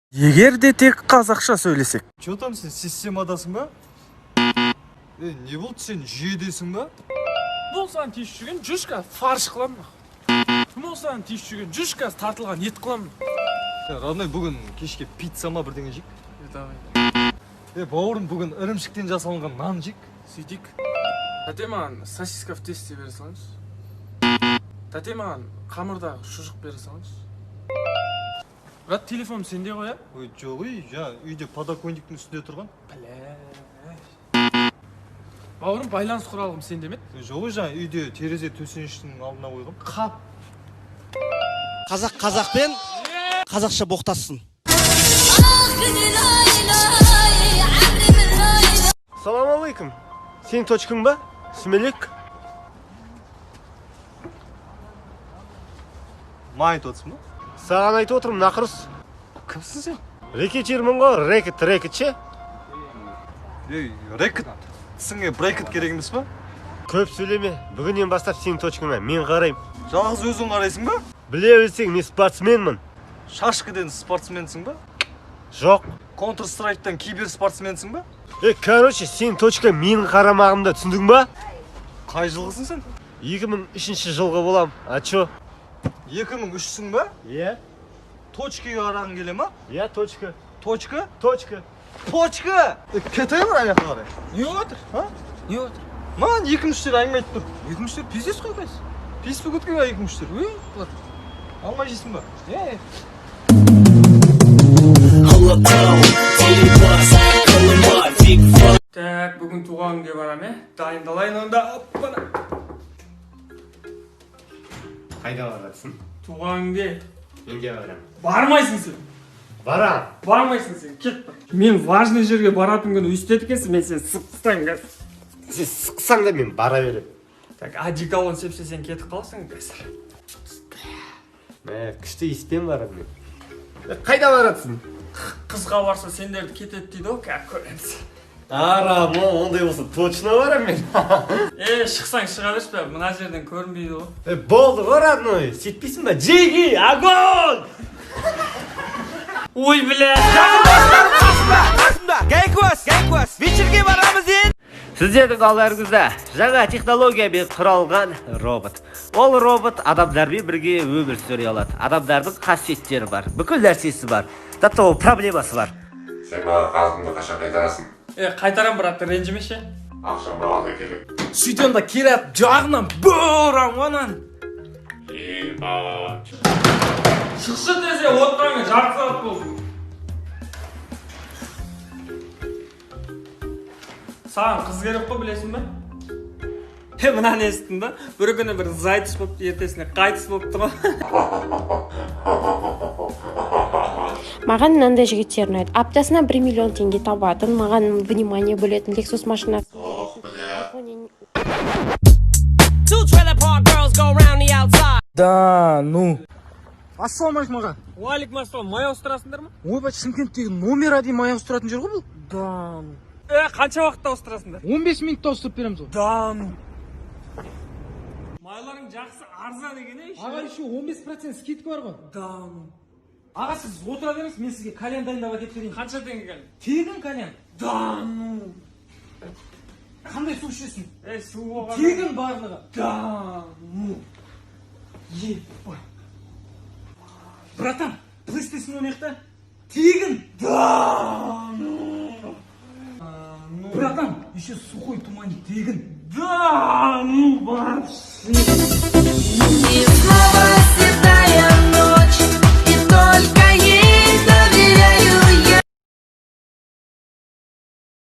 Егерде тек қазақша сөйлесек. Че там сен системадасың ба? Не болды сен жүйедесің ба? Болсаң тиіс жүрген жүшка фарш қыламын. Болсаң тиіс жүрген жүшка тартылған ет қыламын. Родной, бүгін кешке пицца ма бірдеңе жейік? Давай. Бауырым, бүгін ірімшіктен жасалынған нан жейік. Сөйтейік. Тәте маған сосиска в тесте бере салыңыз. Тәте маған қамырдағы шұжық бере салыңыз. Брат, телефон сенде ғой, Ой, жоқ, жаңа үйде подоконниктің үстінде тұрған. Бауырым, байланыс құралым сенде ме? Жоқ, жаңа үйде терезе төсеніштің алдына қойған. Қап. Қазақ қазақпен қазақша боқтасын. Салам алейкум. Сен точкың ба? Смелек. Ма айтып отырсың ба? Саған айтып отырмын, нақұрыс. Кімсің сен? Рекетирмін ғой, рекет ше? Рекет? Сіңе брекет керек емес па? Көп сөйлеме. Бүгіннен бастап сен точкаңа мен қарайым. Жалғыз өзің қарайсың ба? Біле білсең, мен спортсменмін. Шашкіден спортсменсің ба? Жоқ. Counter-Strike'тан кибер спортсменсің ба? Короче, сен точка менің қарамағымда, түсіндің ба? Қай жылғысың сен? 2003 жылғы болам. А чо? 2003-сің ба? Е? Точкеге қарағың келе ма? Е, точка. Точка? Точка. Точка! Кетай бар аяққа қарай. Не отыр? Не отыр? Маған 2-3-тер әңгіме айтып тұр. 2-3-тер пиздец қой қайсы? Фейсбук өткен ба 2-3-тер? Өй, бұлар. Алмай жейсің ба? Так, бүгін туған күнге барам, дайындалайын онда. Оппана. Қайда барасың? Туған күнге. Менде барам. Бармайсың сен. Барам. Бармайсың сен, кет бар. Мен важный жерге баратын күні өстеді екенсің, мен сен сықсаң кәз. Сен сықсаң да мен бара берем. Так, одеколон сепсе сен кетіп қаласың қазір. Күшті испен барам мен. Қайда барасың? Қызға барса сендерді кетеді дейді ғой, кәп көреміз. Арам, ондай болса точно барам мен. Шықсаң шыға берші, мына жерден көрінбейді ғой. Болды ғой, родной. Сөйтпейсің ба? Джиги, огонь! Ой, бля! Гайкос, вечерге барамыз ен. Сіздердің алдарыңызда жаңа технологиямен құралған робот. Ол робот адамдармен бірге өмір сүре алады. Адамдардың қасиеттері бар, бүкіл нәрсесі бар. Тіпті проблемасы бар. Сен маған қарызымды қашан қайтарасың? Қайтарам, брат, ренжімеші. Ақшам балалды керек. Сөйтем да келіп жағынан бұрам онан. Шықшы десе отыраңа жарты сағат болды. Саған қыз керек қой, білесің бе? Мына не естің ба? Бір күні бір зайтыс болып, ертесіне қайтыс болыпты ғой. Маған мынандай жігіттер ұнайды. Аптасына 1 миллион теңге табатын, маған внимание бөлетін Lexus машинасы. Да, ну. Ассалаумалейкум аға. Уалейкум ассалам, мая ауыстырасыңдар ма? Ойбай, Шымкенттегі номер дейін мая ауыстыратын жер ғой бұл? Да, ну. Қанша уақытта ауыстырасыңдар? 15 минутта ауыстырып береміз ғой. Да, ну. Майларың жақсы арзан екен, Аға, еще 15% скидка бар ғой. Да, ну. Аға, сіз отыра беріңіз, мен сізге кальян дайындап әкеліп берейін. Қанша теңге кальян? Тегін кальян. Да, ну. Қандай су ішесің? Су оған. Тегін барлығы. Да, ну. Ебай. Братан, PlayStation ойнайықта? Тегін. Да, ну. Братан, еще сухой туман тегін. Да, ну, вообще.